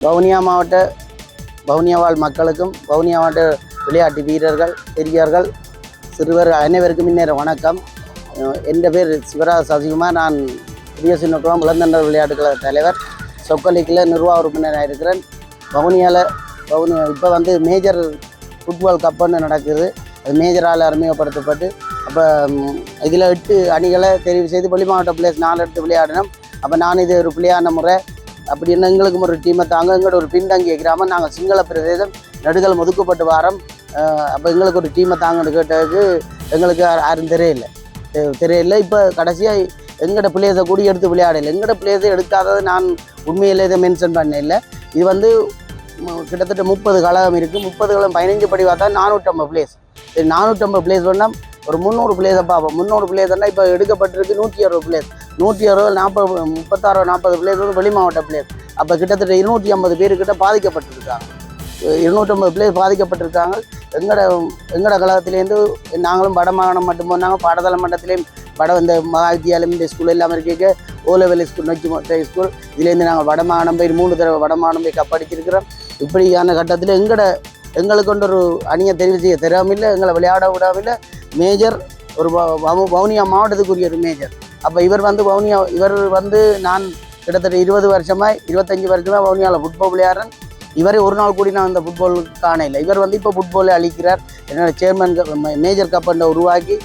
வவுனியா மாவட்ட வவுனியா வாழ் மக்களுக்கும் வவுனியா மாவட்ட விளையாட்டு வீரர்கள் பெரியவர்கள் சிறுவர் அனைவருக்கும் இந்நேரம் வணக்கம். என் பேர் சிவராஜ் சசிகுமார். நான் புதிய சின்னக்குளம் இளந்தண்டர் விளையாட்டு கழக தலைவர், சொக்கலிக்கில் நிர்வாக உறுப்பினராக இருக்கிறேன். வவுனியா இப்போ மேஜர் ஃபுட்பால் கப்புன்னு நடக்குது. அது மேஜரால் அறிமுகப்படுத்தப்பட்டு அப்போ இதில் 8 அணிகளை தெரிவு செய்து வெளி மாவட்ட பிளேயர்ஸ் 4 எடுத்து விளையாடினோம். அப்போ நான் இது ஒரு பிள்ளையான முறை அப்படின்னு எங்களுக்கும் ஒரு டீமை தாங்க. எங்களோட ஒரு பின்தங்கிய கிராமம், நாங்கள் சிங்கள பிரதேசம், நடுகள் ஒதுக்கப்பட்டு வாரம். அப்போ எங்களுக்கு ஒரு டீமை தாங்கன்னு கேட்டதுக்கு எங்களுக்கு யாரும் தெரியல. இப்போ கடைசியாக எங்களோட பிளேயர்ஸை கூடி எடுத்து விளையாடலை. எங்களோட பிளேயர்ஸை எடுக்காதது நான் உண்மையில் இதை மென்ஷன் பண்ணல. இது கிட்டத்தட்ட 30 கழகம் இருக்குது. 30 கழகம் 15 படி பார்த்தா 450 பிளேஸ். 450 பிளேஸ் பண்ணால் ஒரு 300 பிளேஸை பார்ப்போம். 300 பிளேஸ்னா இப்போ எடுக்கப்பட்டிருக்கு 160 பிளேஸ். 160 40 பிளேஸ் வெளி மாவட்ட பிளேஸ். அப்போ கிட்டத்தட்ட 250 பேருக்கிட்ட பாதிக்கப்பட்டிருக்காங்க. 250 பிளேஸ் பாதிக்கப்பட்டிருக்காங்க. எங்களோட கழகத்திலேருந்து நாங்களும் வடமாகாணம் மட்டும் போனாங்க. பாடசாலை மட்டத்திலேயும் இந்த மகாவித்தியாலயம் இந்த ஸ்கூல் எல்லாமே இருக்க ஓ லெவல் ஸ்கூல், நொச்சி ஸ்கூல், இதுலேருந்து நாங்கள் வடமாகாணம் போய் 3 தடவை வடமாகாணம் போய் கப்படிச்சிருக்கிறோம். இப்படியான கட்டத்தில் எங்களுக்கு கொண்டு ஒரு அணியை தெரிவு செய்ய தெரியாமில்லை, எங்களை விளையாட விடாமில்லை. மேஜர் ஒரு வவுனியா மாவட்டத்துக்குரிய ஒரு மேஜர். அப்போ இவர் நான் கிட்டத்தட்ட 25 வருஷமாக வவுனியாவில் ஃபுட்பால் விளையாடுறேன். இவரே ஒரு நாள் கூடி நான் இந்த ஃபுட்பால் காணல. இவர் இப்போ ஃபுட்பாலை அழிக்கிறார். என்னோட சேர்மன் மேஜர் கப்பண்டை உருவாக்கி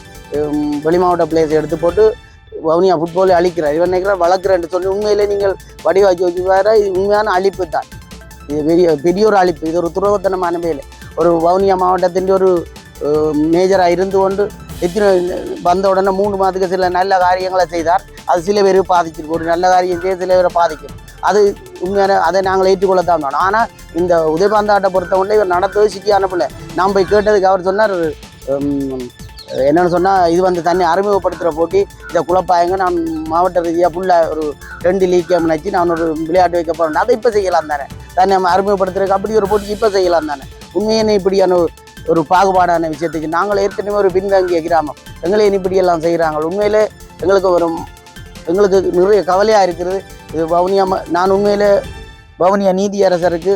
வெளி மாவட்ட பிளேயர்ஸை எடுத்து போட்டு வவுனியா ஃபுட்பாலை அழிக்கிறார். இவர் நினைக்கிறார் வளர்க்குறேன்னு சொல்லி. உண்மையிலே நீங்கள் வடிவாக்கி வச்சுக்கார, இது உண்மையான அழிப்பு தான். இது பெரிய ஒரு அழிப்பு. இது ஒரு துரோகத்தனமான வேலை. ஒரு வவுனியா மாவட்டத்தின் ஒரு மேஜராக இருந்து கொண்டு வந்த உடனே 3 மாதத்துக்கு சில நல்ல காரியங்களை செய்தார். அது சில பேர் பாதிச்சிருக்கு. ஒரு நல்ல காரியம் செய்ய சில பேரை பாதிக்கும். அது உண்மையான அதை நாங்கள் ஏற்றுக்கொள்ளத்தான் வேணும். ஆனால் இந்த உதயபாந்தாட்டை பொறுத்தவரை இவர் நடத்துவது சிட்டியான பிள்ளை. நான் போய் கேட்டதுக்கு அவர் சொன்னார், என்னென்னு சொன்னால் இது தன்னை அறிமுகப்படுத்துகிற போட்டி, இதை குழப்பாயங்க, நான் மாவட்ட ரீதியாக ஃபுல்லாக ஒரு 2 லீக் கேம் நினச்சி நான் ஒரு விளையாட்டு வைக்க போகிறேன். அதை இப்போ செய்யலாம் தானே. தன்னை அறிமுகப்படுத்துறதுக்கு அப்படி ஒரு போட்டி இப்போ செய்யலாம் தானே. உண்மையான இப்படியான ஒரு பாகுபாடான விஷயத்துக்கு நாங்கள் ஏற்கனவே ஒரு பின்தங்கிய கிராமம், எங்களை இப்படியெல்லாம் செய்கிறாங்க. உண்மையிலே எங்களுக்கு நிறைய கவலையாக இருக்கிறது. இது நான் உண்மையிலே வவுனியா நீதியரசருக்கு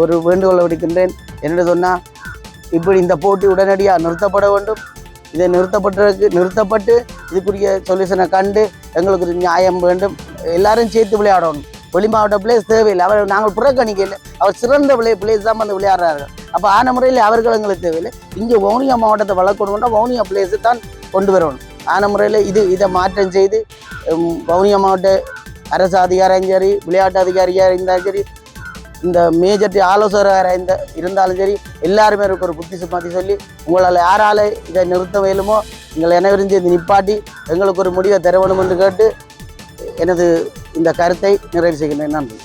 ஒரு வேண்டுகோளை விடுக்கின்றேன். என்ன சொன்னால், இப்படி இந்த போட்டி உடனடியாக நிறுத்தப்பட வேண்டும். இதை நிறுத்தப்பட்டு இதுக்குரிய சொல்யூஷனை கண்டு எங்களுக்கு ஒரு நியாயம் வேண்டும். எல்லாரும் சேர்த்து விளையாடணும். வெளி மாவட்ட பிளேஸ் தேவையில்லை. நாங்கள் புறக்கணிக்கல. அவர் சிறந்த பிளேஸ் தான் விளையாடுறார்கள். அப்போ ஆன முறையில் அவர்கள் எங்களுக்கு தேவையில்லை. இங்கே வவுனியா மாவட்டத்தை வளர்க்கணும்னா வவுனியா பிளேஸு தான் கொண்டு வரணும். ஆன முறையில் இதை மாற்றம் செய்து வவுனியா மாவட்ட அரசு அதிகாரியும் சரி, விளையாட்டு அதிகாரியாக இருந்தாலும் சரி, இந்த மேஜர் ஆலோசகராக இருந்தாலும் சரி, எல்லாருமே ஒரு புத்தி சுமாத்தி சொல்லி உங்களால் யாரால் இதை நிறுத்த வேலுமோ எங்களை அனைவரும் இது நிப்பாட்டி எங்களுக்கு ஒரு முடிவை தர வேணும் என்று கேட்டு எனது இந்த கருத்தை நிறைவு செய்கின்றேன். நன்றி.